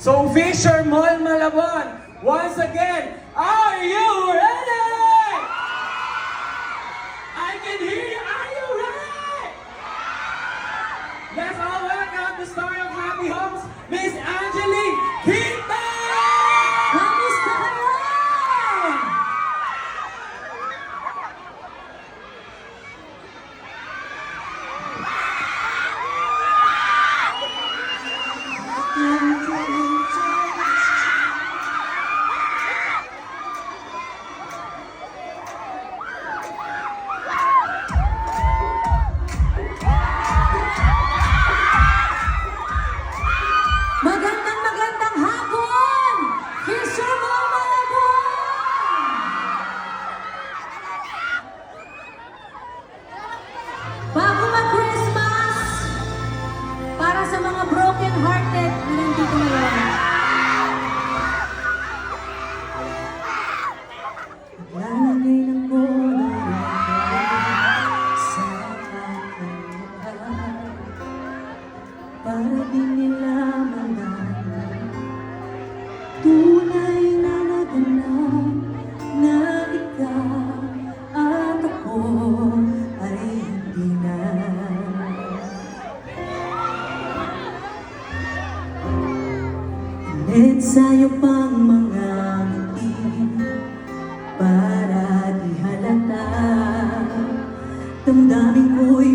So Fisher Mall Malabon, once again, are you ready? I can hear you. Are you ready? Let's all welcome the star of Happy Homes, Miss Angelique Quinta! Kamusta kayo? Magandang hapon! Fisher Mall Malabon! Bago mag-Christmas, para sa mga broken-hearted na nandito ngayon. Lalagay ng bola sa aking mukha para di nila malaman tunay na naganap na ikaw at ako ay hindi na. Init sa'yo pang mga ngiti para di halata damdamin ko'y